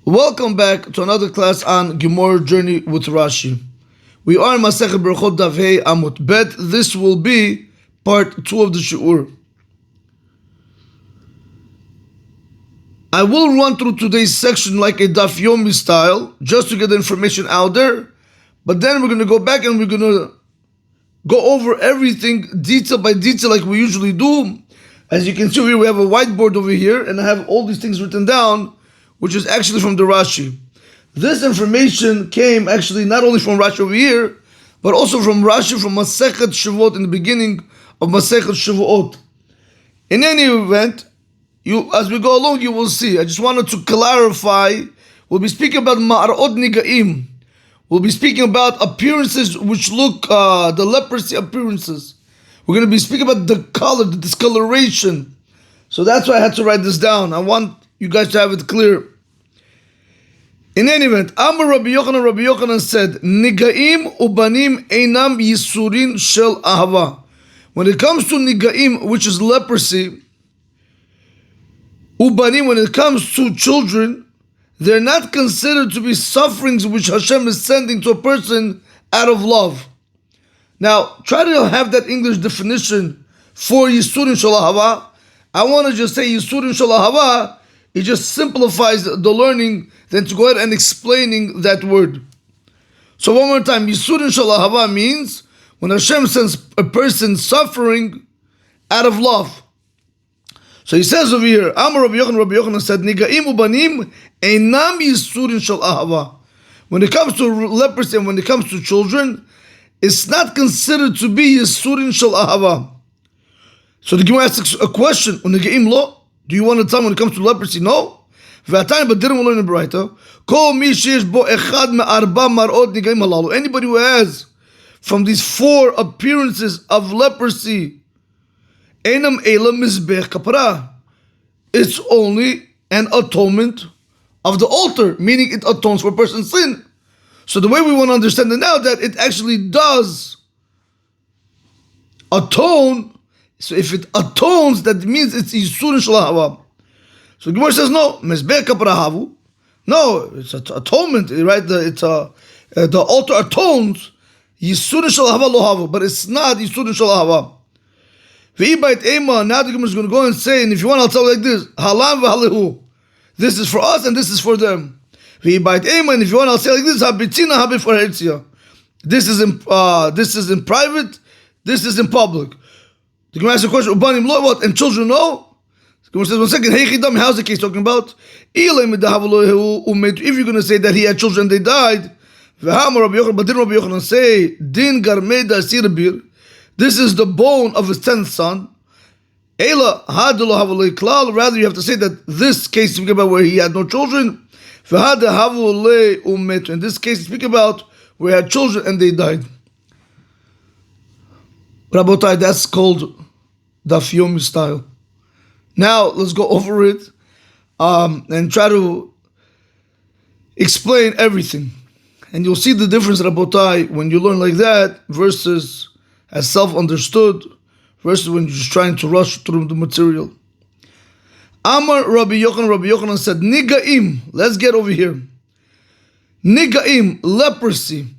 Welcome back to another class on Gemara Journey with Rashi. We are in Masecht Berachot Daf amud bet. This will be part 2 of the shiur. I will run through today's section like a Daf Yomi style, just to get the information out there. But then we're going to go back and we're going to go over everything detail by detail like we usually do. As you can see here, we have a whiteboard over here, and I have all these things written down, which is actually from the Rashi. This information came actually not only from Rashi over here, but also from Rashi from Masecht Shavuot in the beginning of Masecht Shavuot. In any event, as we go along, you will see. I just wanted to clarify. We'll be speaking about Ma'arot Nigaim. We'll be speaking about appearances which look, the leprosy appearances. We're going to be speaking about the color, the discoloration. So that's why I had to write this down. I want you guys to have it clear. In any event, Amar Rav Yochanan said, Nigaim ubanim einam yisurin shel ahava. When it comes to Nigaim, which is leprosy, ubanim, when it comes to children, they're not considered to be sufferings which Hashem is sending to a person out of love. Now, try to have that English definition for Yisurin shel ahava. I want to just say Yisurin shel ahava. It just simplifies the learning than to go ahead and explaining that word. So one more time, Yisurin shel ahava means when Hashem sends a person suffering out of love. So he says over here, Amar Rav Yochanan said, Nigaim ubanim einam Yisurin shel ahava. When it comes to leprosy and when it comes to children, it's not considered to be Yisurin shel ahava. So the Gemara asks a question, Nigaim lo? Do you want to tell me when it comes to leprosy? No. But didn't we learn in Braita? Anybody who has from these 4 appearances of leprosy, it's only an atonement of the altar, meaning it atones for a person's sin. So the way we want to understand it now, that it actually does atone. So if it atones, that means it's Yisurin shel ahava. So Gemara says no, mezbeh kapara havu. No, it's an atonement, right? The altar atones Yisurin shel ahava lo havu, but it's not Yisurin shel ahava. V'ibait ema. Now the Gemara is going to go and say, and if you want, I'll tell you like this: halam v'halehu. This is for us, and this is for them. V'ibait ema. And if you want, I'll say like this: habitzina habi for hertzia. This is in private. This is in public. The Gemara asks a question, Ubanim lo, what? And children know? The Gemara says, 1 second, hey chidam, how's the case talking about? If you're going to say that he had children, they died, but didn't Rav Yochanan say, Din garmeda sirbir, this is the bone of his 10th son. Rather, you have to say that this case is speaking about where he had no children. In this case, it's speaking about where he had children and they died. Rabotai, that's called Daf Yomi style. Now let's go over it and try to explain everything. And you'll see the difference, Rabotai, when you learn like that versus as self-understood versus when you're just trying to rush through the material. Amar Rabbi Yochanan said, Nigaim, let's get over here. Nigaim, leprosy,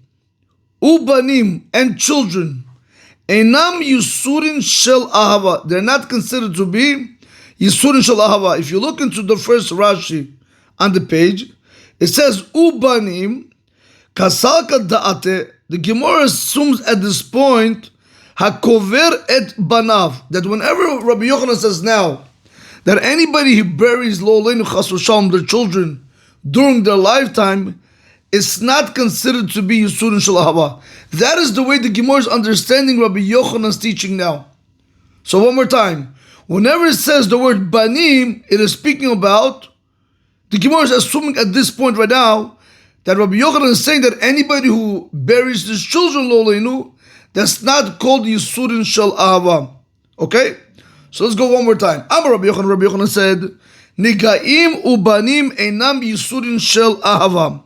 ubanim, and children. Einam Yisurin shel ahava. They're not considered to be Yisurin shel ahava. If you look into the first Rashi on the page, it says Ubanim kasalka da'ate. The Gemara assumes at this point hakover et banav, that whenever Rabbi Yochanan says now that anybody who buries lo leinu chas v'shalom their children during their lifetime, it's not considered to be Yisurin shel ahava. That is the way the Gemara is understanding Rabbi Yochanan's teaching now. So one more time. Whenever it says the word banim, it is speaking about, the Gemara is assuming at this point right now, that Rabbi Yochanan is saying that anybody who buries his children, lo leinu, that's not called Yisurin shel ahava. Okay? So let's go one more time. Amar Rabbi Yochanan said, Nigaim ubanim einam Yisurin shel ahava.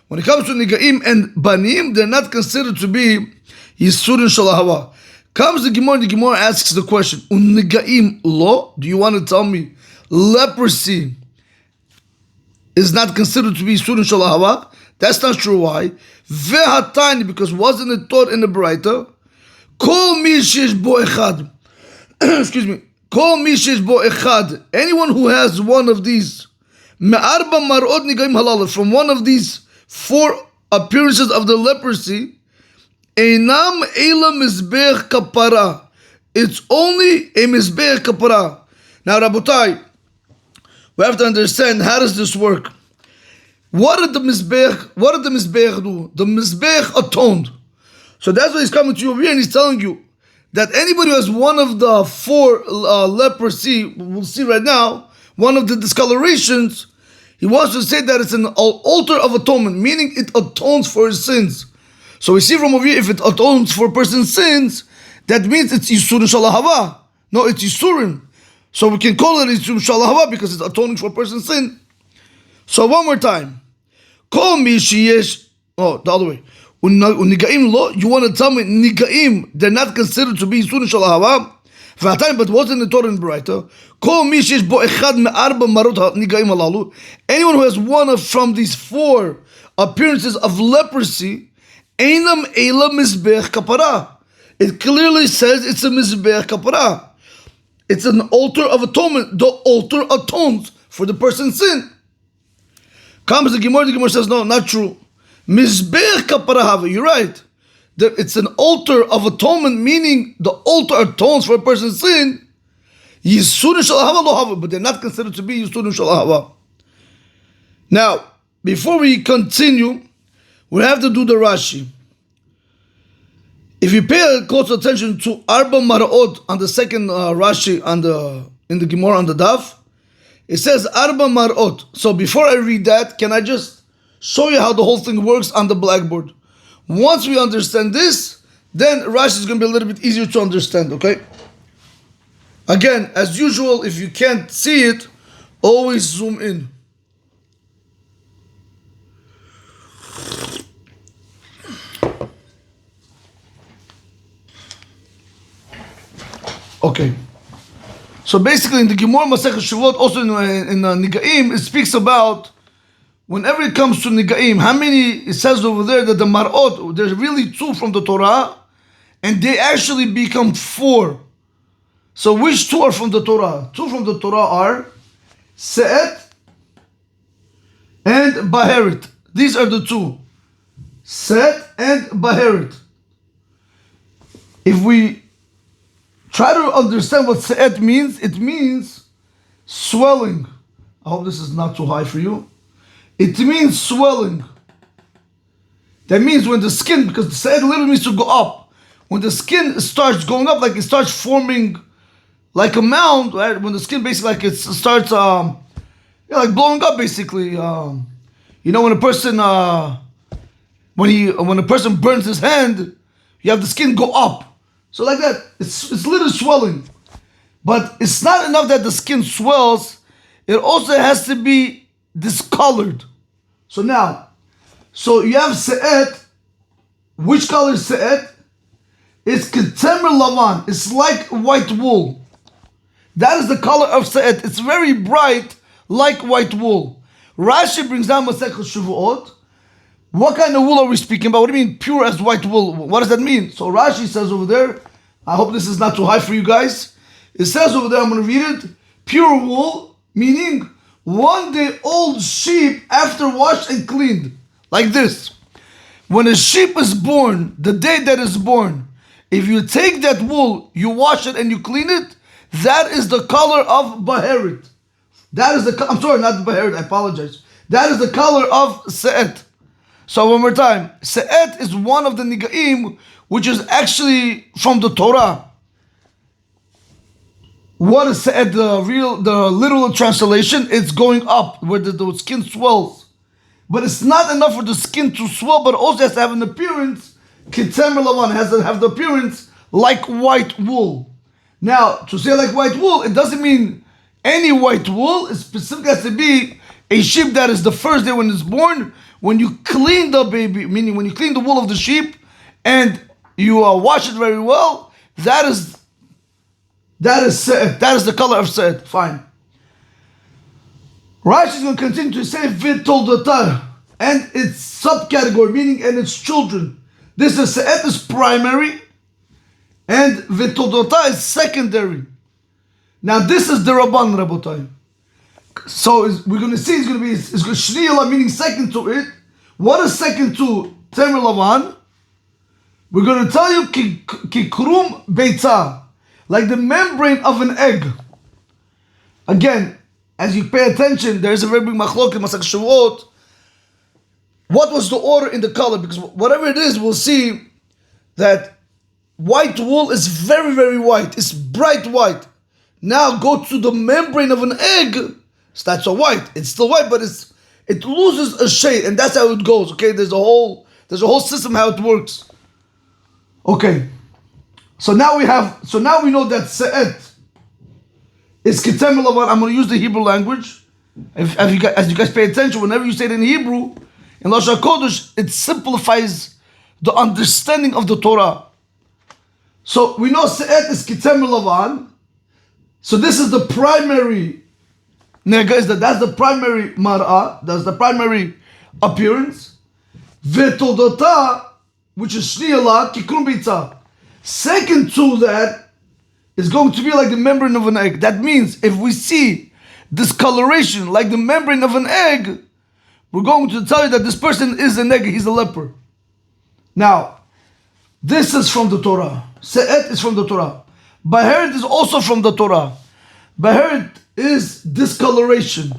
When it comes to Nigaim and Banim, they're not considered to be Yisurin shel ahava. Comes the Gemara asks the question, Nigaim lo? Do you want to tell me leprosy is not considered to be Yisurin Shal Ahava. That's not true. Why? Vehatani, because wasn't it taught in the Baraita? Kol mi sheish bo echad. Excuse me. Kol mi sheish bo echad. Anyone who has one of these, me'arba mar'ot nigaim halal, from one of these 4 appearances of the leprosy, einam ela mizbech kapara. It's only a mizbech kapara. Now, Rabotai, we have to understand, how does this work? What did the Mizbech do? The Mizbech atoned. So that's why he's coming to you over here and he's telling you that anybody who has one of the 4 leprosy, we'll see right now, one of the discolorations, he wants to say that it's an altar of atonement, meaning it atones for his sins. So we see from over here, if it atones for a person's sins, that means it's Yisurin Shal Ahava. No, it's Yisurin. So we can call it Yisurin Shal Ahava because it's atoning for a person's sin. So one more time. Call me sheyesh. Oh, the other way. Unigaim lo. You want to tell me Nigaim, they're not considered to be Yisurin Shal Ahava? But wasn't the Torah in Baraita? Call me sheyesh bo echad me'arba marot Nigaim halalu. Anyone who has one from these 4 appearances of leprosy, einam ela mizbech kapara. It clearly says it's a mizbech kapara. It's an altar of atonement. The altar atones for the person's sin. Comes the Gemara says, no, not true. Mizbech kapara have. You're right. It's an altar of atonement, meaning the altar atones for a person's sin. Yisurin Shal Ahava lo have, but they're not considered to be Yisurin Shal Ahava. Now, before we continue, we have to do the Rashi. If you pay close attention to Arba Mara'ot on the second Rashi in the Gemara on the Daf, it says Arba Mara'ot. So before I read that, can I just show you how the whole thing works on the blackboard? Once we understand this, then Rashi is going to be a little bit easier to understand, okay? Again, as usual, if you can't see it, always zoom in. Okay, so basically in the Gemara Masecht Shavuot, also in Nigaim, it speaks about whenever it comes to Nigaim, how many, it says over there that the Mar'ot, there's really 2 from the Torah, and they actually become 4. So which 2 are from the Torah? 2 from the Torah are Se'et and Baherit. These are the 2. Se'et and Baherit. If we try to understand what Se'et means, it means swelling. I hope this is not too high for you. It means swelling. That means when the skin, because the Se'et literally means to go up. When the skin starts going up, like it starts forming like a mound, right? When the skin basically like it starts like blowing up basically. You know, when a person when a person burns his hand, you have the skin go up. So like that, it's literally swelling. But it's not enough that the skin swells, it also has to be discolored. So now, so you have Se'et. Which color is Se'et? It's Ketemer Lavan. It's like white wool. That is the color of Se'et. It's very bright, like white wool. Rashi brings down Masecht Shavuot. What kind of wool are we speaking about? What do you mean pure as white wool? What does that mean? So Rashi says over there, I hope this is not too high for you guys. It says over there, I'm going to read it. Pure wool, meaning 1 day old sheep after washed and cleaned. Like this. When a sheep is born, the day that is born, if you take that wool, you wash it and you clean it, that is the color of Baherit. That is I'm sorry, not Baherit, I apologize. That is the color of Se'et. So one more time, Se'et is one of the Nigaim, which is actually from the Torah. What is Se'et, the literal translation? It's going up, where the skin swells. But it's not enough for the skin to swell, but it also has to have an appearance, Ketemer Lavan, has to have the appearance like white wool. Now, to say like white wool, it doesn't mean any white wool. It specifically has to be a sheep that is the first day when it's born. When you clean the baby, meaning when you clean the wool of the sheep and you wash it very well, that is Se'et. That is the color of Se'et. Fine. Rashi is going to continue to say v'toldotar and its subcategory, meaning and its children. This is se'et is primary, and v'toldotar is secondary. Now this is the Rabban Rabotai. So we're going to see it's going to be shniyala, meaning second to it. What is second to Temer Lavan? We're going to tell you kikrum beitza, like the membrane of an egg. Again, as you pay attention, there is a very big machlok in Masecht Shavuot. What was the order in the color? Because whatever it is, we'll see that white wool is very, very white. It's bright white. Now go to the membrane of an egg. It's not so white. It's still white, but it loses a shade, and that's how it goes. Okay, there's a whole system how it works. Okay, so now we know that se'et is kitem lavan. I'm going to use the Hebrew language. As you guys pay attention, whenever you say it in Hebrew, in Lashon Kodesh, it simplifies the understanding of the Torah. So we know se'et is kitem lavan. So this is the primary nega, that's the primary mar'ah, that's the primary appearance. V'todota, which is shniyala, kikrum bitza. Second to that is going to be like the membrane of an egg. That means if we see discoloration like the membrane of an egg, we're going to tell you that this person is an egg, he's a leper. Now, this is from the Torah. Se'et is from the Torah. Baheret is also from the Torah. Baheret is discoloration.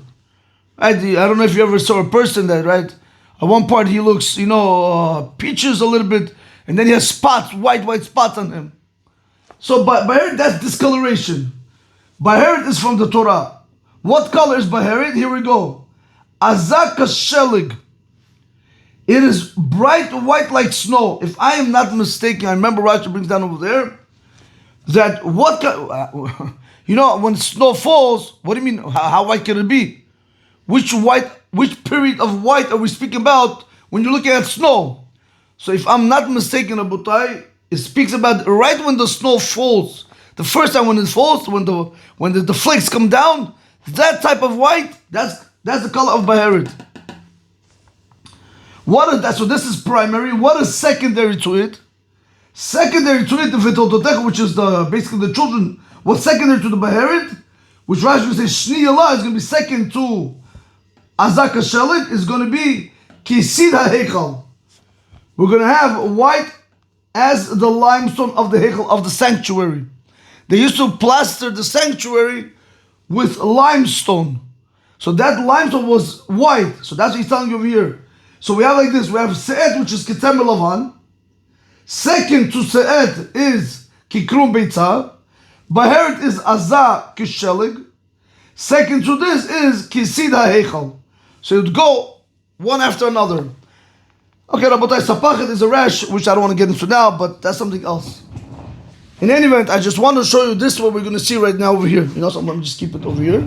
Right? I don't know if you ever saw a person that, right? At one part he looks, peaches a little bit, and then he has spots, white spots on him. So Baheret, that's discoloration. Baheret is from the Torah. What color is Baheret? Here we go. Azak shelig. It is bright white like snow. If I am not mistaken, I remember Rashi brings down over there that when snow falls, what do you mean? How white can it be? Which period of white are we speaking about when you're looking at snow? So if I'm not mistaken, Abutai, it speaks about right when the snow falls. The first time when it falls, when the flakes come down, that type of white, that's the color of Baheret. What is that? So this is primary. What is secondary to it? Secondary to it, the V'toldotecha, which is basically the children. What's secondary to the Baheret? Which Rashi will say Shniyala is going to be second to Azak HaShelit, is going to be Kisid HaHeichal. We're going to have white as the limestone of the Heichal, of the sanctuary. They used to plaster the sanctuary with limestone. So that limestone was white. So that's what he's telling you over here. So we have like this. We have Se'et, which is Kitem Lavan. Second to Se'et is Kikrum Beitza. Baheret is Azah Kishelig. Second to this is Kisid HaHeichal. So you'd go one after another. Okay, Rabotai, Sapachet is a rash, which I don't want to get into now, but that's something else. In any event, I just want to show you this, what we're going to see right now over here. So let me just keep it over here,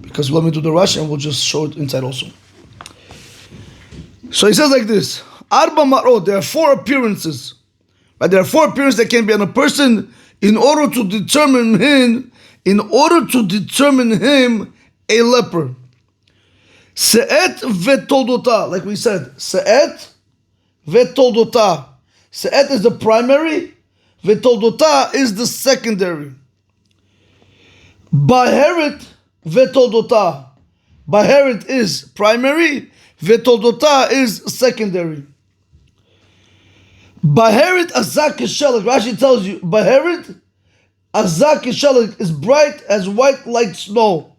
because let me do the rush and we'll just show it inside also. So he says like this: Arba Marot, there are four appearances. Right? There are four appearances that can be on a person in order to determine him a leper. Se'et v'toldota, like we said, Se'et v'toldota. Se'et is the primary, v'toldota is the secondary. Baheret v'toldota. Baheret is primary, v'toldota is secondary. Baheret azak shelik. Rashi tells you, Baheret azak shelik is bright as white like snow.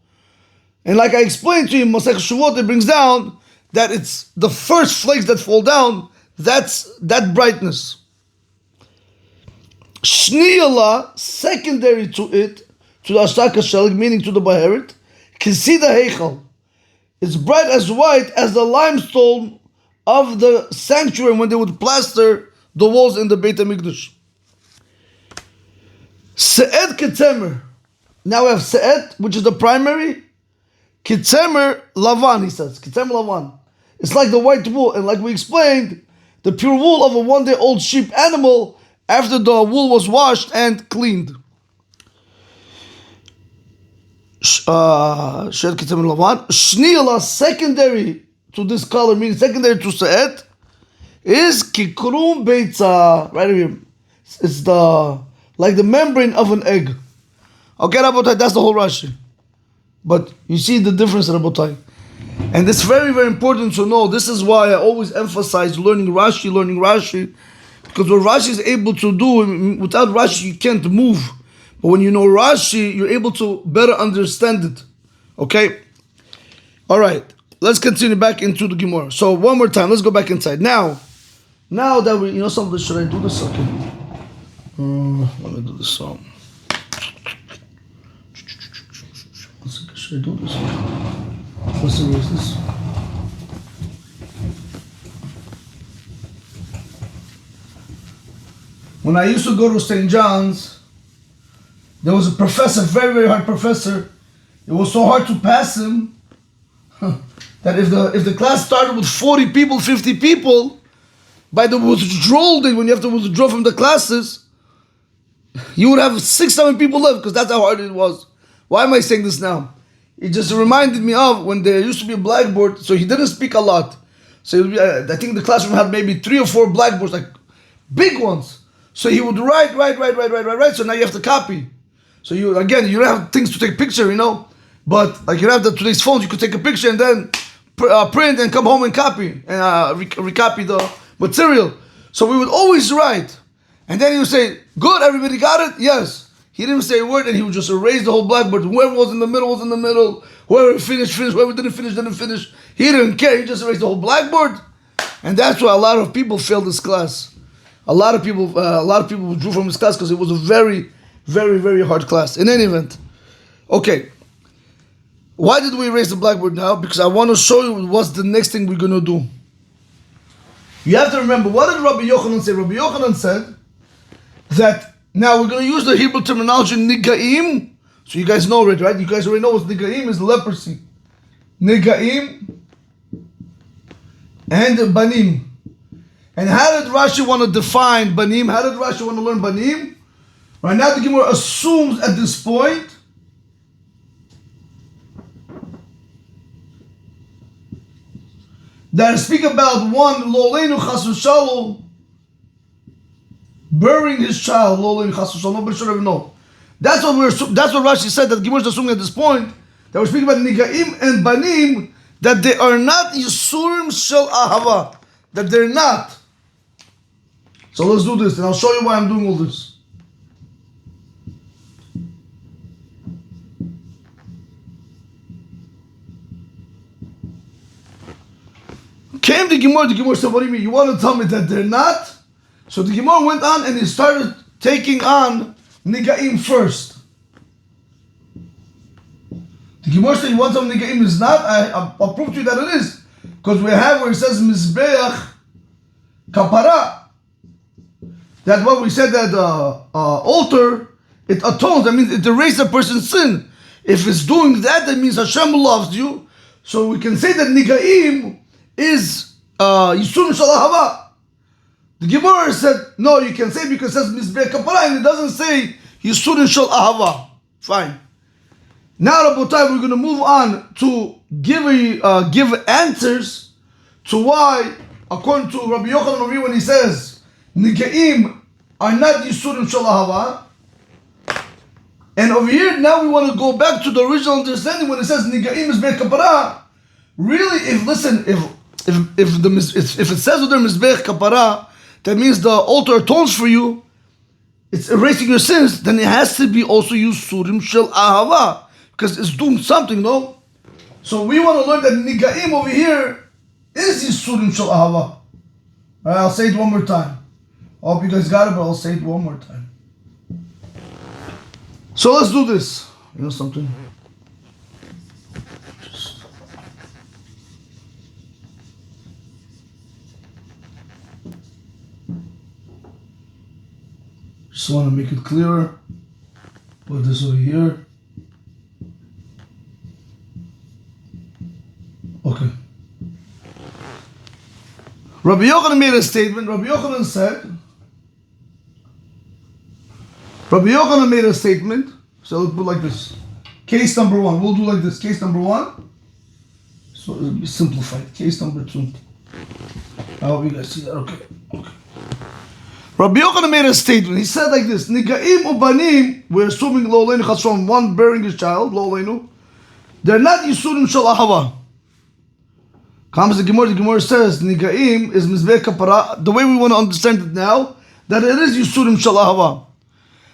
And like I explained to you, Masecht Shavuot, it brings down that it's the first flakes that fall down, that's that brightness. Shniyala, secondary to it, to the Azak HaShelik, meaning to the Baheret, Kisida Heichal. It's bright as white as the limestone of the sanctuary when they would plaster the walls in the Beit HaMikdash. Se'et Ketemer. Now we have Se'et, which is the primary. Kitzemer Lavan, he says. Kitzemer Lavan. It's like the white wool. And like we explained, the pure wool of a one-day-old sheep animal after the wool was washed and cleaned. Shed Kitzim Lavan. Shnila, secondary to this color, meaning secondary to Sa'et, is Kikrum Beitza. Right here. It's like the membrane of an egg. Okay, Rabotai, that's the whole Rashi. But you see the difference, Rabotai. And it's very, very important to know. This is why I always emphasize learning Rashi. Because what Rashi is able to do, without Rashi you can't move. But when you know Rashi, you're able to better understand it. Okay? Alright, let's continue back into the Gemara. So one more time, let's go back inside. Now that we, something, should I do this? Okay. Let me do this song. Should I do this? What's the raise this? When I used to go to St. John's, there was a professor, very, very hard professor. It was so hard to pass him that if the class started with 40 people, 50 people, by the withdrawal day, when you have to withdraw from the classes, you would have 6, 7 people left, because that's how hard it was. Why am I saying this now? It just reminded me of when there used to be a blackboard, so he didn't speak a lot. So I think the classroom had maybe 3 or 4 blackboards, like big ones. So he would write, so now you have to copy. So you don't have things to take picture, but like you have today's phones, you could take a picture and then print and come home and copy, and recopy the material. So we would always write. And then he would say, good, everybody got it? Yes. He didn't say a word, and he would just erase the whole blackboard. Whoever was in the middle was in the middle. Whoever finished. Whoever didn't finish. He didn't care. He just erased the whole blackboard. And that's why a lot of people failed this class. A lot of people withdrew from this class because it was a very, very, very hard class. In any event. Okay. Why did we erase the blackboard now? Because I want to show you what's the next thing we're going to do. You have to remember, what did Rav Yochanan say? Rav Yochanan said that now we're going to use the Hebrew terminology Nigaim. So you guys know it, right? You guys already know what Nigaim is, leprosy. Nigaim and Banim. And how did Rashi want to define Banim? How did Rashi want to learn Banim? Right now the Gemara assumes at this point that I speak about one, Loleinu Chas V'Shalom, burying his child, Loleinu Chas V'Shalom. Nobody should ever know. That's what Rashi said, that Gemara is assuming at this point, that we're speaking about Nigaim and Banim, that they are not Yisurim Shel Ahava, that they're not. So let's do this, and I'll show you why I'm doing all this. Came the Gemara said, what do you mean? You want to tell me that they're not? So the Gemara went on and he started taking on Nigaim first. The Gemara said, you want to tell me Nigaim is not? I'll prove to you that it is. Because we have where it says Mizbeach Kapara. That what we said that altar, it atones. That means it erases a person's sin. If it's doing that, that means Hashem loves you. So we can say that Nigaim is Yisurim Shel Ahava. The Gemara said, no, you can say because it says Mizbeach Kapara and it doesn't say Yisurim Shel Ahava. Fine. Now, Rabotai, we're going to move on to give answers to why, according to Rabbi Yochanan over here, when he says Nigaim are not Yisurim Shel Ahava. And over here, now we want to go back to the original understanding when it says Nigaim is Mizbeach Kapara. Really, if it says with their Mizbeach Kapara, that means the altar atones for you, it's erasing your sins, then it has to be also Yisurim Shel Ahava, because it's doing something, no? So we want to learn that Nigaim over here is Yisurim Shel Ahava. Alright, I'll say it one more time. I hope you guys got it, but I'll say it one more time. So let's do this. You know something? Just want to make it clearer. Put this over here. Okay. Rabbi Yochanan made a statement. Rabbi Yochanan made a statement. So let's put it like this. Case number one. We'll do like this. Case number one. So it'll be simplified. Case number two. I hope you guys see that. Okay. Rabbi Yochanan made a statement. He said like this: Nigaim ubanim. We're assuming lo leinu chas from one bearing his child. Lo leinu. They're not yisurim shel ahava. Comes the Gemara. The Gemara says Nigaim is mizbeh kapara. The way we want to understand it now, that it is yisurim shel ahava.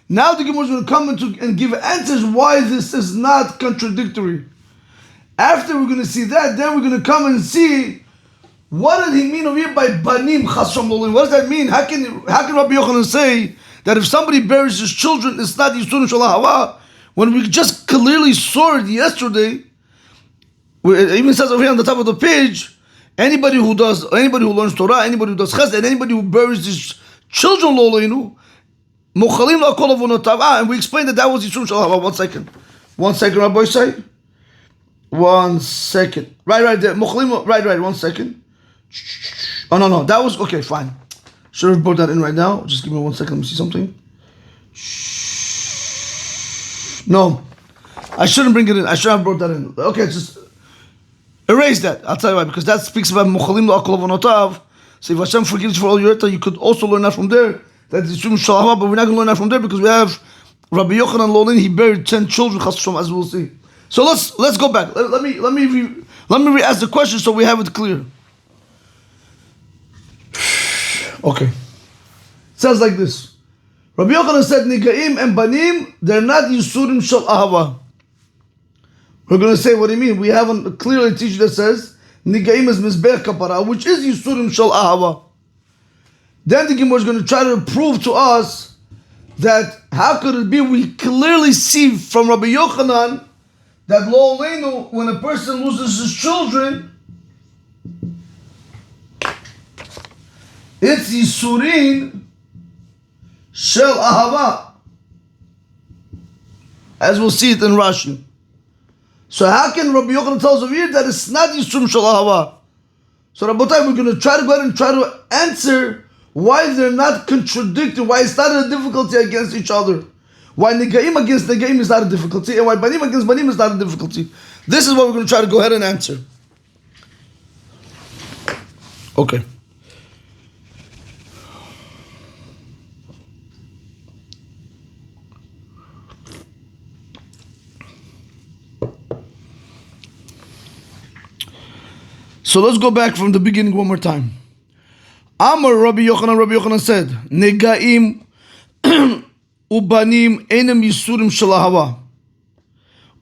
Now the Gemara is going to come and give answers why this is not contradictory. After we're going to see that, then we're going to come and see what did he mean over here by banim chasram lolin. What does that mean? How can Rabbi Yochanan say that if somebody buries his children, it's not yisurim shel ahava, when we just clearly saw it yesterday? It even says over here on the top of the page, anybody who learns Torah, anybody who does chesed, and anybody who buries his children lolinu. And we explained that was Yisurim Shel Ahava. 1 second, Rabbi say. 1 second. Right there. Right, 1 second. Oh, no. That was, okay, fine. Should have brought that in right now. Just give me 1 second. Let me see something. No. I shouldn't bring it in. I should have brought that in. Okay, just erase that. I'll tell you why. Because that speaks about Mochalim La'akol Avonotav. So if Hashem forgives you for all your errata, you could also learn that from there. That's Yisurim Shel Ahava, but we're not going to learn that from there because we have Rabbi Yochanan Lolin. He buried 10 children, as we'll see. So let's go back. Let me re-ask the question so we have it clear. Okay. It says like this. Rabbi Yochanan said, Nigaim and Banim, they're not Yisurim Shel Ahava. We're going to say, what do you mean? We have a clearly teaching that says, Nigaim is Mizbech Kapara, which is Yisurim Shel Ahava. Then the Gemara is going to try to prove to us that how could it be? We clearly see from Rabbi Yochanan that lo aleinu, when a person loses his children, it's Yisurin Shel Ahava, as we'll see it in Rashi. So how can Rabbi Yochanan tell us over here that it's not Yisurim Shel Ahava? So Rabbotai, we're going to try to go ahead and try to answer why they're not contradicting, why it's not a difficulty against each other. Why Nigaim against Nigaim is not a difficulty, and why Banim against Banim is not a difficulty. This is what we're going to try to go ahead and answer. Okay. So let's go back from the beginning one more time. Amar Rabbi Yochanan said, Negaim ubanim einem Yisurim Shel Ahava.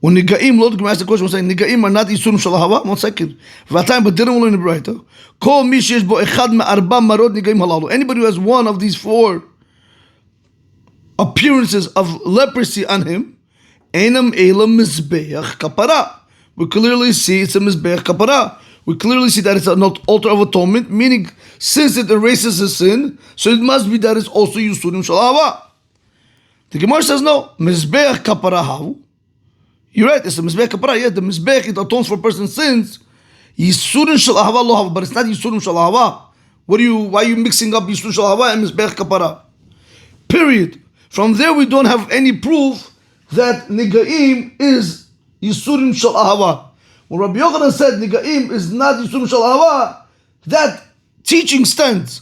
When Negaim, Lord, ask the question, saying, Negaim are not Yisurim Shel Ahava? 1 second. V'atayim, but didn't learn it right. Kol mi sheyesh bo echad me'arba marot Negaim halalu. Anybody who has one of these 4 appearances of leprosy on him, einem elam mizbeach kapara. We clearly see it's a mizbeach kapara. We clearly see that it's an altar of atonement, meaning since it erases his sin, so it must be that it's also Yisurim Shel Ahava. The Gemara says no. Mizbeach kapara havu. You're right, it's a Mizbeach kapara. Yeah, the Mizbeach, it atones for a person's sins. Yisurim Shel Ahava lo havu, but it's not Yisurim Shel Ahava. Why are you mixing up Yisurim Shel Ahava and Mizbeach kapara? Period. From there we don't have any proof that Nigaim is Yisurim Shel Ahava. When Rabbi Yochanan said Nigaim is not Yisurim Shel Ahava, that teaching stands.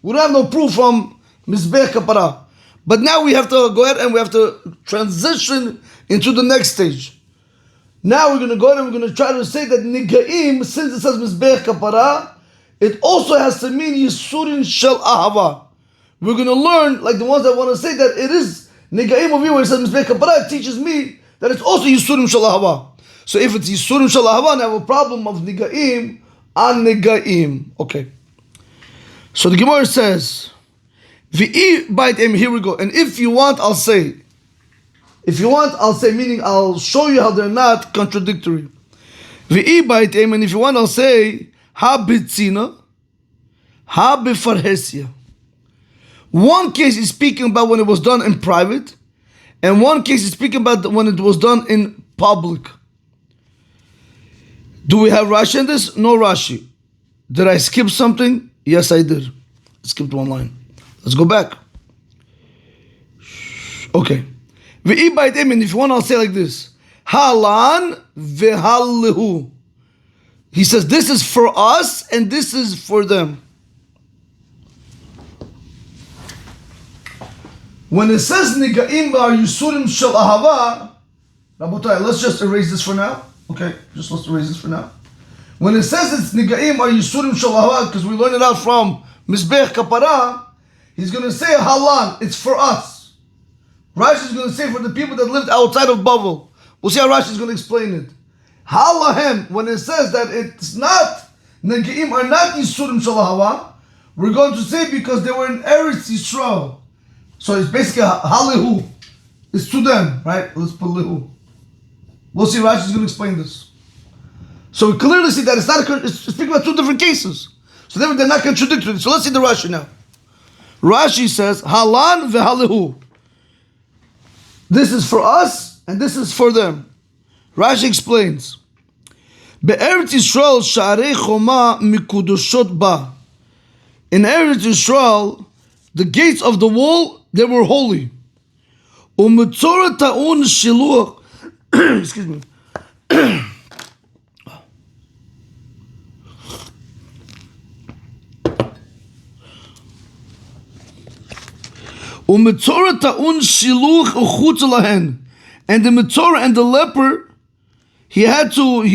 We don't have no proof from Mizbeach Kapara. But now we have to go ahead and we have to transition into the next stage. Now we're going to go ahead and we're going to try to say that Nigaim, since it says Mizbeach Kapara, it also has to mean Yisurim Shel Ahava. We're going to learn, like the ones that want to say that it is Nigaim over here where it says Mizbeach Kapara, it teaches me that it's also Yisurim Shel Ahava. So if it's Yisurim Shel Ahava, I have a problem of Nigaim on Nigaim. Okay. So the Gemara says, V'i baitem, here we go. And if you want, I'll say. If you want, I'll say, meaning I'll show you how they're not contradictory. V'i baitem, and if you want, I'll say, Ha bitzina, ha bifarhesia. One case is speaking about when it was done in private, and one case is speaking about when it was done in public. Do we have Rashi in this? No Rashi. Did I skip something? Yes, I did. I skipped one line. Let's go back. Okay. And if you want, I'll say like this. Halan v'hallehu. He says this is for us and this is for them. When it says Nigaim bar Yisurim shel Ahava, Rabotai, let's just erase this for now. Okay, just let's erase this for now. When it says it's Nigaim bar Yisurim shel Ahava, because we learned it out from Mizbech Kapara, he's going to say Halan, it's for us. Rashi is going to say for the people that lived outside of Bavel. We'll see how Rashi is going to explain it. Halahem, when it says that it's not, Nigaim are not Yisurim shel Ahava, we're going to say because they were in Eretz Yisrael. So it's basically Halehu. It's to them, right? Let's put Lehu. We'll see Rashi is going to explain this. So we clearly see that it's speaking about two different cases. So they're not contradictory. So let's see the Rashi now. Rashi says, Halan v'Halehu. This is for us and this is for them. Rashi explains. Be'eretz Yisrael sha'arei choma mikudoshot ba. In Eretz Yisrael, the gates of the wall, they were holy. U'mitzorah ta'un shiluach. Excuse me. U'mitzorah ta'un shiluach uchutz lahen. And the mitzorah and the leper, he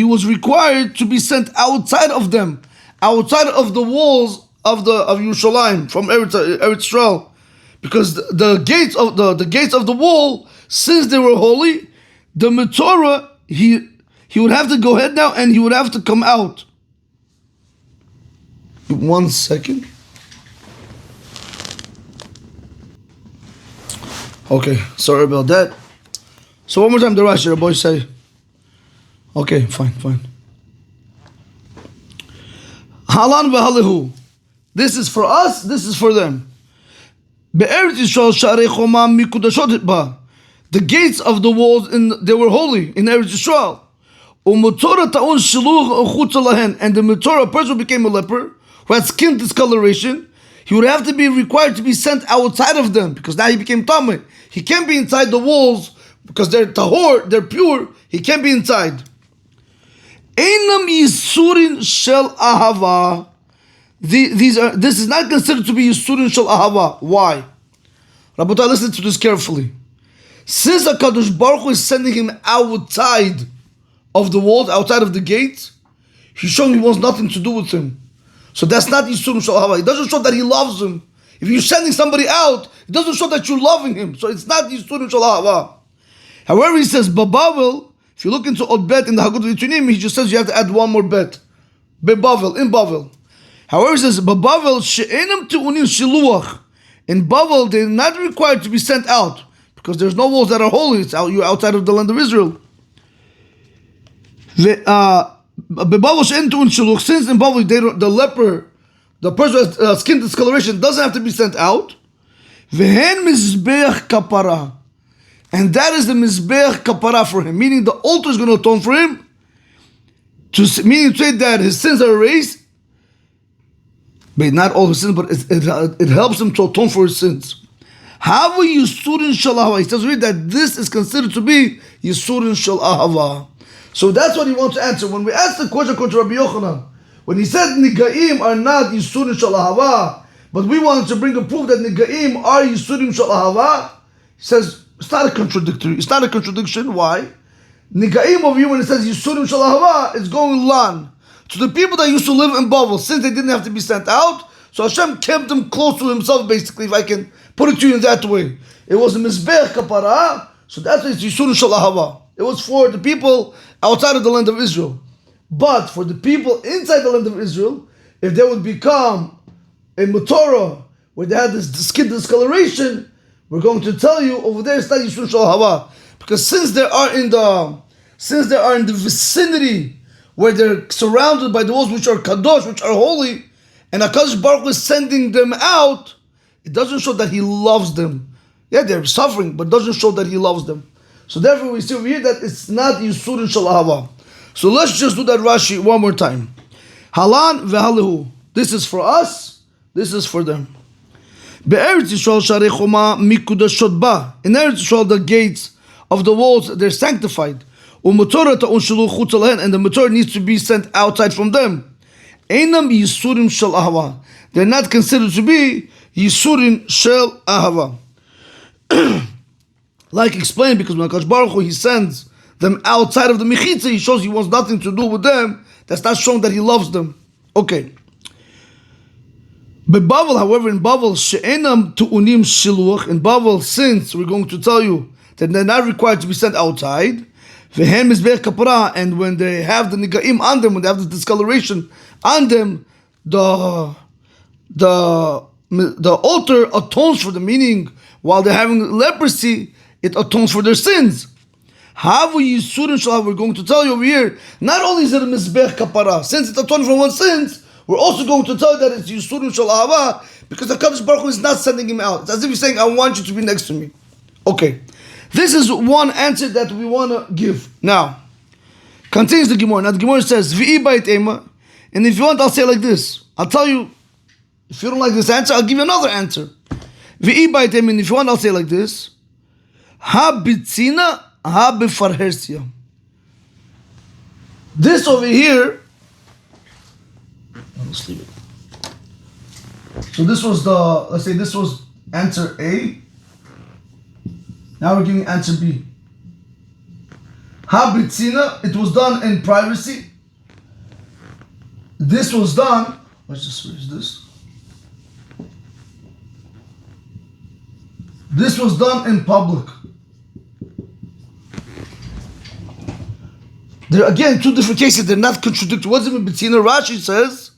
was required to be sent outside of them, outside of the walls of Yerushalayim from Eretz Yisrael, because the gates of the wall, since they were holy, the mitzorah he would have to go ahead now and he would have to come out. 1 second. Okay, sorry about that. So one more time, the Rashi, the boys say. Okay, fine. Halan v'halehu. This is for us, this is for them. Be'eretz Yisrael sha'arei choma mikudashot ba. The gates of the walls, they were holy in Eretz Yisrael. U'mitzorah ta'un shiluach uchutz lahen. And the mitzorah, a person who became a leper, who had skin discoloration, he would have to be required to be sent outside of them, because now he became tameh. He can't be inside the walls, because they're tahor, they're pure, he can't be inside. Einam yisurin shel ahava. This is not considered to be yisurin shel ahava. Why? Rabotai, listen to this carefully. Since HaKadosh Baruch Hu is sending him outside of the walls, outside of the gates, he's showing he wants nothing to do with him. So that's not yisurin shel ahava. It doesn't show that he loves him. If you're sending somebody out, it doesn't show that you're loving him. So it's not yisurin shel ahava. However, he says, Babavel, if you look into Od Bet in the Haggadah V'Tunim, he just says you have to add one more bet. Bebavel, in Bavel. However, he says, Babavel, she'enam te'unim shiluach. In Bavel, they're not required to be sent out, because there's no walls that are holy. You're outside of the land of Israel. Bebavel, she'enam te'unim shiluach. Since in Bavel, the leper, the person who has skin discoloration, doesn't have to be sent out. V'hen mizbeach kapara. And that is the Mizbech Kapara for him, meaning the altar is going to atone for him, meaning to say that his sins are erased, but not all his sins, but it helps him to atone for his sins. Havu Yisurin Shel Ahava. He says read that this is considered to be Yisurin Shel Ahava. So that's what he wants to answer. When we ask the question to Rav Yochanan, when he said Nigaim are not Yisurin Shel Ahava, but we wanted to bring a proof that Nigaim are Yisurin Shel Ahava, he says, it's not a contradictory. It's not a contradiction. Why? Nigaim over here, when it says Yisurim Shel Ahava, it's going lan. To the people that used to live in Bavel, since they didn't have to be sent out, so Hashem kept them close to himself, basically, if I can put it to you in that way. It was a Mizbech Kapara, so that's why it's Yisurim Shel Ahava. It was for the people outside of the land of Israel. But for the people inside the land of Israel, if they would become a Matorah, where they had this skin discoloration, we're going to tell you over there it's not Yisurim Shel Ahava, because since they are in the vicinity where they're surrounded by the walls which are kadosh, which are holy, and HaKadosh Baruch Hu is sending them out, it doesn't show that He loves them. Yeah, they're suffering, but it doesn't show that He loves them. So therefore we see over here that it's not Yisurim Shel Ahava. So let's just do that Rashi one more time. Halan v'halehu. This is for us, this is for them. Be'eretz Yisrael sharei choma mikudashot ba. In Eretz Yisrael, the gates of the walls, they're sanctified. And the matur needs to be sent outside from them. They're not considered to be Yisurin Shel Ahava. Like explained, because when HaKadosh Baruch Hu, he sends them outside of the Mechitza, he shows he wants nothing to do with them. That's not showing that he loves them. Okay. But Bavel, however, in Bavel, she'enam tu'unim shiluach. In Bavel, since we're going to tell you that they're not required to be sent outside, v'hem mizbeach kapara, and when they have the nigaim on them, when they have the discoloration on them, the altar atones for them. Meaning, while they're having leprosy, it atones for their sins. We're going to tell you over here, not only is it a mizbeach kapara, since it atones for one's sins, we're also going to tell you that it's Yisurim Shel Ahava, because the HaKadosh Baruch Hu is not sending him out. It's as if he's saying, I want you to be next to me. Okay. This is one answer that we want to give. Now, continues the Gemara. Now the Gemara says, V'i bait ema, and if you want, I'll say like this. I'll tell you, if you don't like this answer, I'll give you another answer. V'i bait ema, and if you want, I'll say like this. Ha bitzina, ha befarhersia. This over here, let's leave it. So this was let's say this was answer A. Now we're giving answer B. Habitzina, it was done in privacy. This was done, let's just erase this. This was done in public. There are again two different cases, they're not contradictory. What's it mean? Bitzina? Rashi says,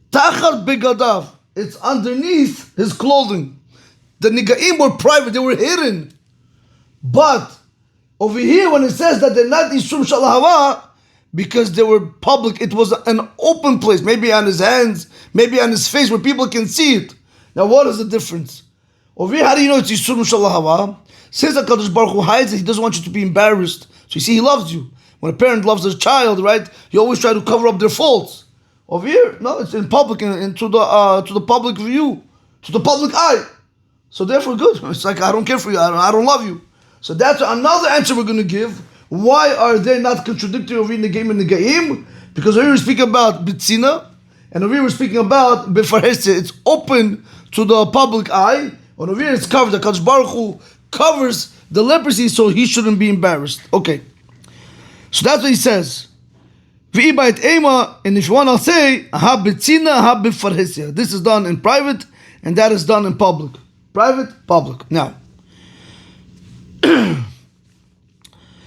Tachar begadav. It's underneath his clothing. The nigaim were private, they were hidden. But over here, when it says that they're not Yisurim Shel Ahava, because they were public, it was an open place, maybe on his hands, maybe on his face, where people can see it. Now, what is the difference? Over here, how do you know it's Yisurim Shel Ahava? Since HaKadosh Baruch Hu hides it, he doesn't want you to be embarrassed. So you see, he loves you. When a parent loves his child, right, you always try to cover up their faults. Over here, no, it's in public, into the public view, to the public eye. So therefore, good. It's like, I don't care for you, I don't love you. So that's another answer we're going to give. Why are they not contradictory over in the game and the Gaim? Because over here we're speaking about Bitzina, and over here we're speaking about Befarhesia. It's open to the public eye, and over here it's covered. The HaKadosh Baruch Hu covers the leprosy, so he shouldn't be embarrassed. Okay. So that's what he says. V'ibait ema, and if you want, I'll say, ha Bitzina, ha Befarhesia. This is done in private, and that is done in public. Private, public. Now,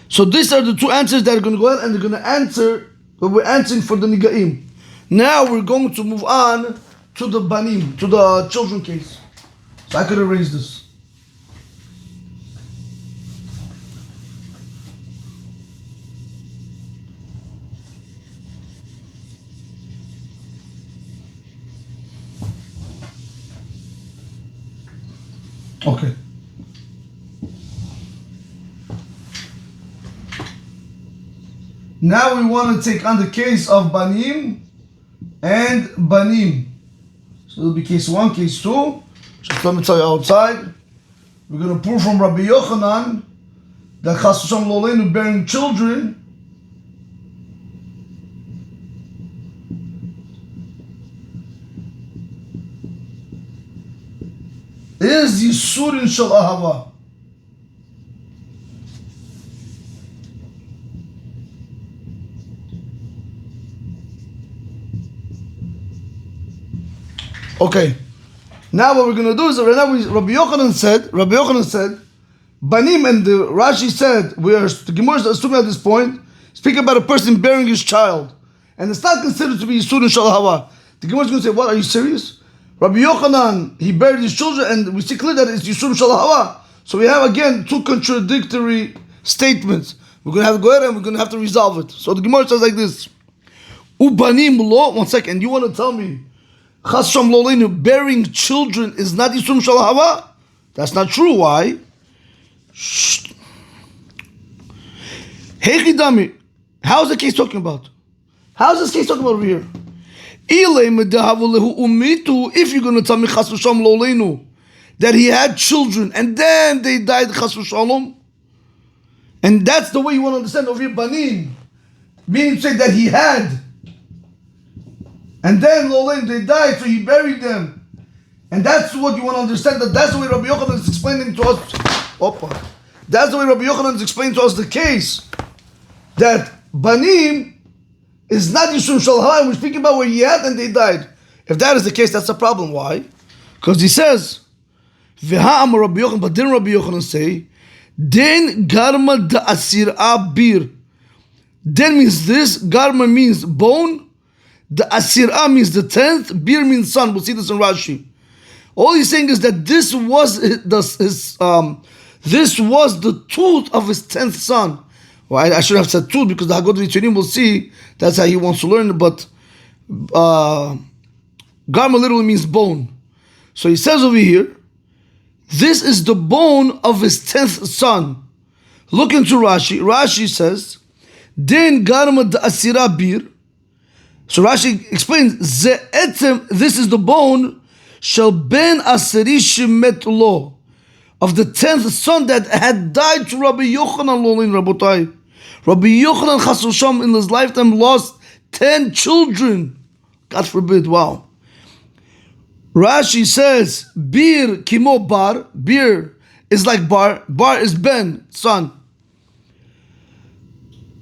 so these are the two answers that are going to go ahead and they're going to answer, but we're answering for the Nigaim. Now we're going to move on to the Banim, to the children case. So I could erase this. Okay. Now we want to take on the case of Banim and Banim. So it'll be case 1, case 2. Just let me tell you outside. We're going to prove from Rav Yochanan that Chas v'Shalom Loleinu bearing children is Yisurin Shel Ahava. Okay. Now what we're going to do is, right now Rabbi Yochanan said, Banim, and the Rashi said, the Gemara is assuming at this point, speaking about a person bearing his child. And it's not considered to be Yisurin Shel Ahava. The Gemara is going to say, what, are you serious? Rabbi Yochanan, he buried his children, and we see clearly that it's Yisurim Shel Ahava. So we have again two contradictory statements. We're going to have to go ahead and we're going to have to resolve it. So the Gemara says like this: Ubanim lo. 1 second. You want to tell me Chas v'Shalom Loleinu bearing children is not Yisurim Shel Ahava? That's not true. Why? Hechidami. How is the case talking about? How is this case talking about over here? If you're going to tell me Chas v'Shalom Loleinu that he had children and then they died Chas v'Shalom, And that's the way you want to understand over here, banim, meaning say that he had. And then they died, so he buried them. And that's what you want to understand, that's the way Rabbi Yochanan is explaining to us. That's the way Rabbi Yochanan is explaining to us the case. That banim is not Yisurim Shal Hara, we're speaking about where he had and they died. If that is the case, that's a problem. Why? Because he says, V'ha'am Rabbi Yochanan, but didn't Rabbi Yochanan say, Den garma da asir'a bir. Den means this, garma means bone, the asir'a means the 10th, bir means son. We'll see this in Rashi. All he's saying is that this was the tooth of his 10th son. Well, I should have said tooth because the Haggadah Ritzonim will see that's how he wants to learn. But garma literally means bone. So he says over here, this is the bone of his 10th son. Look into Rashi. Rashi says, Den garma da asira bir. So Rashi explains, Ze etzem, this is the bone, shall ben aseri shemet lo, of the 10th son that had died to Rabbi Yochanan lolin Rabotai. Rabbi Yochanan Chas v'Shalom in his lifetime lost 10 children. God forbid, wow. Rashi says, Bir kimo bar, bir is like bar is ben, son.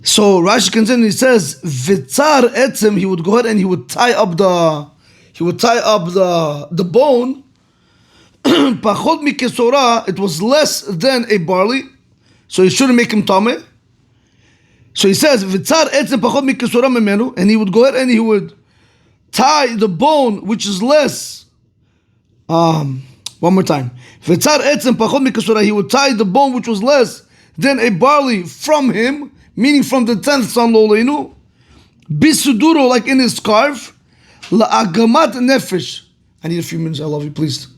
So Rashi continues, he says, Vitzar etzem, he would go ahead and he would tie up the bone. Pachot mikesora, it was less than a barley, so he shouldn't make him tameh. So he says, Vitzar etzem pachot mikesora memenu, and he would go ahead and he would tie the bone which is less. One more time. Vitzar etzem pachot mikesora, he would tie the bone which was less than a barley from him, meaning from the 10th son loleinu, bisuduro, like in his scarf, la'agamat nefesh. I need a few minutes. I love you, please.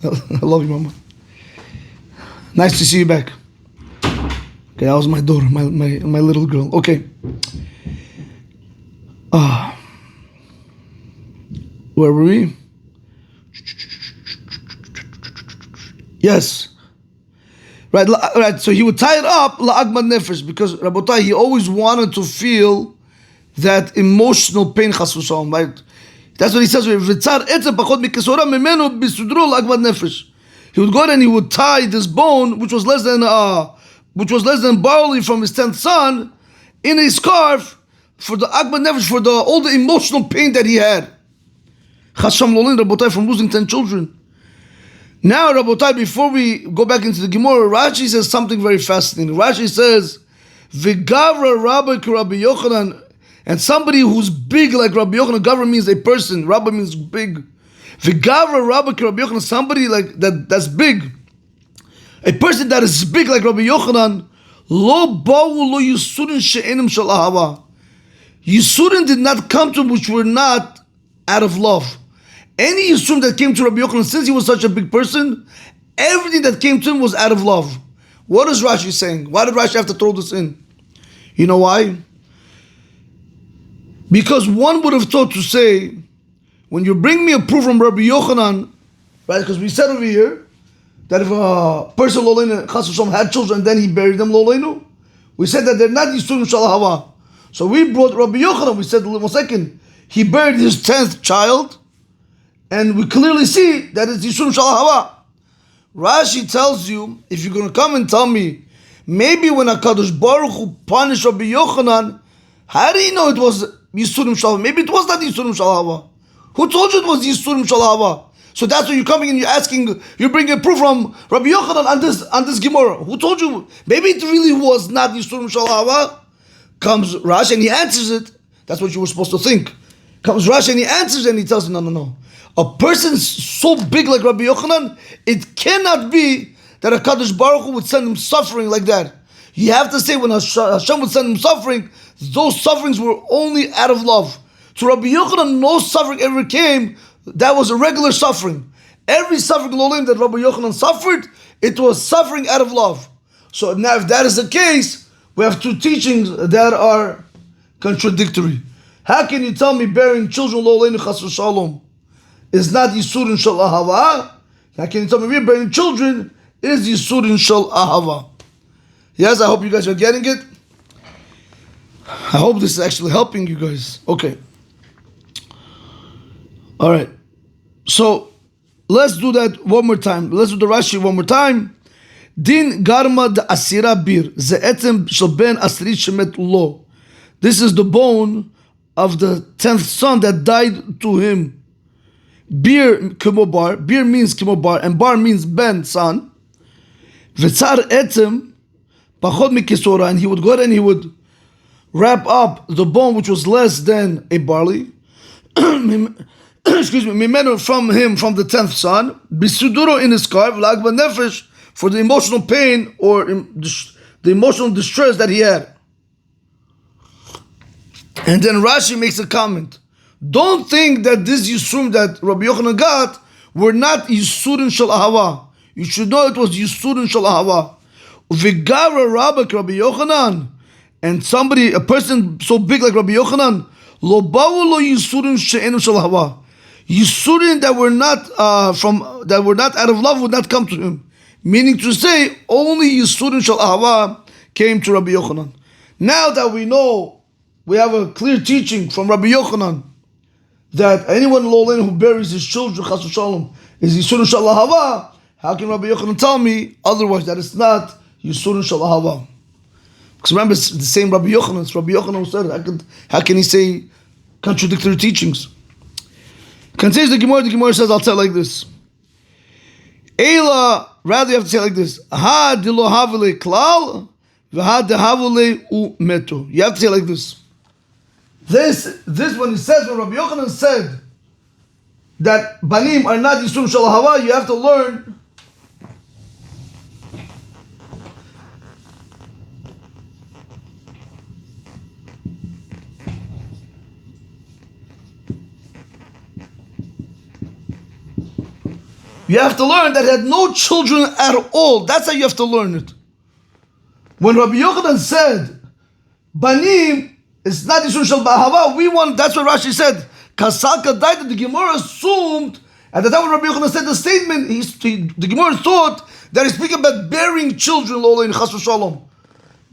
I love you, Mama. Nice to see you back. Okay, that was my daughter, my little girl. Okay. Where were we? Yes. Right. So he would tie it up la'agmat nefesh, because Rabotai, he always wanted to feel that emotional pain, chas v'shalom, right? That's what he says. He would go ahead and he would tie this bone, which was less than barley from his 10th son, in a scarf for the agmat nefesh, for all the emotional pain that he had. Chasham lolin Rabotai, from losing 10 children. Now, Rabotai, before we go back into the Gemara, Rashi says something very fascinating. Rashi says, "V'gavra Rabbi Rabbi Yochanan." And somebody who's big like Rabbi Yochanan, Gavra means a person, Rabbi means big. V'gavra Rabbi Rabbi Yochanan, somebody like that's big. A person that is big like Rabbi Yochanan, lo ba'u lo yisurin she'enim shel ahava. Yisurin did not come to him which were not out of love. Any yisurin that came to Rabbi Yochanan, since he was such a big person, everything that came to him was out of love. What is Rashi saying? Why did Rashi have to throw this in? You know why? Because one would have thought to say, when you bring me a proof from Rabbi Yochanan, right? Because we said over here that if a person loleinu chas v'shalom had children and then he buried them loleinu, we said that they're not yisurim shal hava. So we brought Rabbi Yochanan. We said, 1 second, he buried his 10th child, and we clearly see that it's yisurim shal hava. Rashi tells you, if you're going to come and tell me, maybe when HaKadosh Baruch Hu punished Rabbi Yochanan, how do you know it was Yisurim Shal Hava? Maybe it was not Yisurim Shal Hava. Who told you it was Yisurim Shal Hava? So that's what you're coming and you're asking, you're bringing a proof from Rabbi Yochanan on this Gemara. Who told you? Maybe it really was not Yisurim Shal Hava. Comes Rashi and he answers it. That's what you were supposed to think. Comes Rashi and he answers and he tells you, no. A person so big like Rabbi Yochanan, it cannot be that HaKadosh Baruch Hu would send him suffering like that. You have to say when Hashem would send him suffering, those sufferings were only out of love. To Rabbi Yochanan, no suffering ever came that was a regular suffering. Every suffering that Rabbi Yochanan suffered, it was suffering out of love. So now if that is the case, we have two teachings that are contradictory. How can you tell me bearing children chas v'shalom is not Yisurin Shal Ahava? How can you tell me bearing children is Yisurin Shal Ahava? Yes, I hope you guys are getting it. I hope this is actually helping you guys. Okay. All right. So let's do that one more time. Let's do the Rashi one more time. Din garma de asira bir ze'etzem shel ben asri shemet lo. This is the bone of the 10th son that died to him. Bir kimo bar. Bir means kimo bar, and bar means ben, son. V'tzar etzem pachot mikisora, and he would go ahead and he would wrap up the bone which was less than a barley. Excuse me, mimenu from him, from the 10th son, bisuduro in his scarf, lagba nefesh, for the emotional pain or the emotional distress that he had. And then Rashi makes a comment. Don't think that this Yisurim that Rabbi Yochanan got were not Yisurim Shel Ahava. You should know it was Yisurim Shel Ahava. Uvigara Rabak Rabbi Yochanan, and somebody, a person so big like Rabbi Yochanan, lo bawu lo Yisurim she'enu Shel Ahava. Yisurim that were not out of love would not come to him. Meaning to say, only Yisurim Shel Ahava came to Rabbi Yochanan. Now that we know, we have a clear teaching from Rabbi Yochanan that anyone who buries his children, chas v'shalom, is Yisurim Shel Ahava. How can Rabbi Yochanan tell me otherwise that it's not Yisurim Shel Ahava? Because remember, it's the same Rabbi Yochanan. It's Rabbi Yochanan who said it. How can he say contradictory teachings? Continues the Gemara says, I'll tell it like this. Eila, rather you have to say it like this. Ha de lo havile klal, v'ha de havile umetu. You have to say it like this. This when he says, when Rabbi Yochanan said that banim are not Yisurim Shel Ahava, you have to learn that he had no children at all. That's how you have to learn it. When Rabbi Yochanan said banim it's not Yisurim Shel Ahava, that's what Rashi said. Kasalka died, the Gemara assumed, at the time when Rabbi Yochanan said the statement, the Gemara thought that he's speaking about bearing children, in chas v'shalom.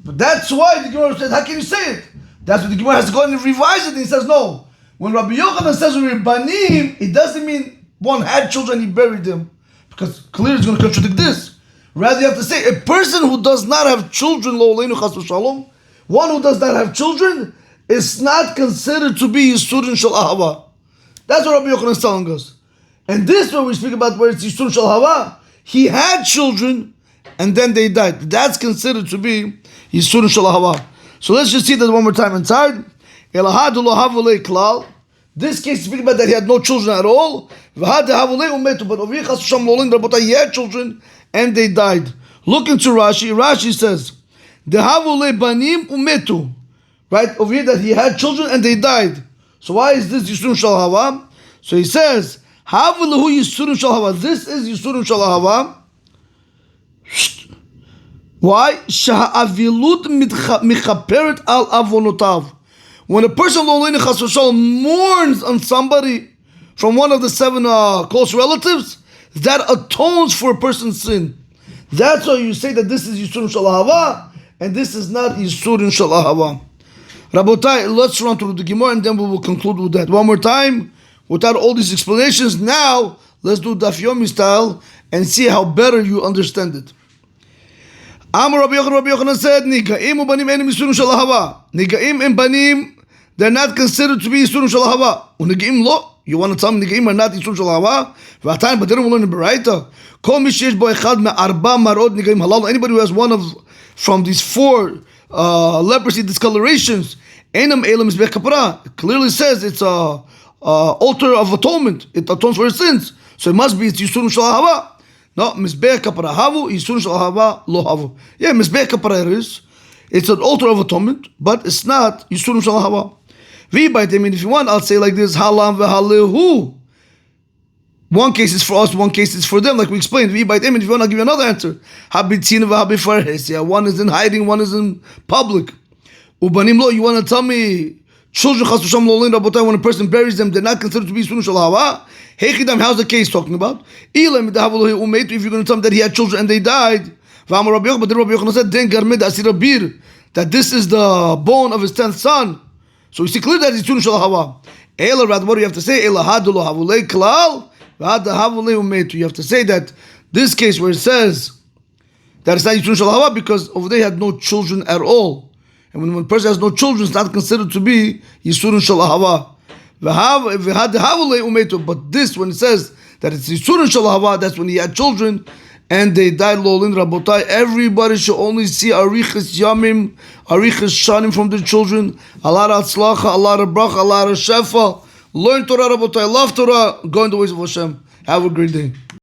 But that's why the Gemara said, how can you say it? That's what the Gemara has to go and revise it, and he says, no. When Rabbi Yochanan says we're banim, it doesn't mean one had children and he buried them, because clearly it's going to contradict this. Rather, you have to say, a person who does not have children, chas v'shalom, one who does not have children, is not considered to be Yisurim Shel Ahava. That's what Rabbi Yochanan is telling us. And this where we speak about where it's Yisurim Shel Ahava, he had children and then they died. That's considered to be Yisurim Shel Ahava. So let's just see that one more time inside. This case is speaking about that he had no children at all. But over here, he had children and they died. Look into Rashi. Rashi says, banim umetu. Right over here that he had children and they died. So why is this Yisurim Shel Ahava? So he says, Havulahu Yisurim Shel Ahava. This is Yisurim Shel Ahava. Why? Sha'avilut michaperet al avonotav. When a person mourns on somebody from one of the 7 close relatives, that atones for a person's sin. That's why you say that this is Yisurim Shel Ahava and this is not Yisurim Shel Ahava. Rabotai, let's run through the Gemara and then we will conclude with that. One more time, without all these explanations. Now, let's do Daf Yomi style and see how better you understand it. Amar Rabbi Yochanan said, Niga'im u'banim enim Yisurim Shel Ahava. Niga'im and banim, they're not considered to be Yisurim Shel Ahava. U'niga'im lo. You want to tell me Niga'im are not Yisurim Shel Ahava? V'atayim, but they don't learn in Beraita. Kol mi sheyesh bo echad me'arba marot Niga'im halal. Anybody who has one from these 4 leprosy discolorations, Enam Elam Mizbech Kapara. It clearly says it's a altar of atonement. It atones for his sins. So it must be it's Yisurim Shel Ahava. No, Mizbech Kapara havu, Yisurim Shel Ahava lo havu. Yeah, Mizbech Kapara is. It's an altar of atonement, but it's not Yisurim Shel Ahava. If you want, I'll say like this: Halam v'halehu. One case is for us, one case is for them, like we explained. If you want, I'll give you another answer. Habitzin v'habifarhes. Yeah, one is in hiding, one is in public. Ubanim lo, you want to tell me children chas v'shalom lo lein rabotai, when a person buries them, they're not considered to be Yisurim Shel Ahava? Hechidam, how's the case talking about? If you're going to tell me that he had children and they died, But then Rabbi Yochanan said, "Den garmed asira bir," that this is the bone of his 10th son. So you see clearly that it's Yitzurun Shel Hava. Ela, rather, what do you have to say? Ela hadulo havulei klal, v'hada havulei umetu. You have to say that this case where it says that it's not Yitzurun Shel Hava because over there he had no children at all. And when a person has no children, it's not considered to be Yitzurun Shel Hava. But this, when it says that it's Yitzurun Shel Hava, that's when he had children and they died. Lolin Rabotai, everybody should only see Arichas Yamim, Arichas Shanim from their children. A lot of Atzlacha, a lot of Bracha, a lot of Shefa. Learn Torah, Rabotai, love Torah, go in the ways of Hashem. Have a great day.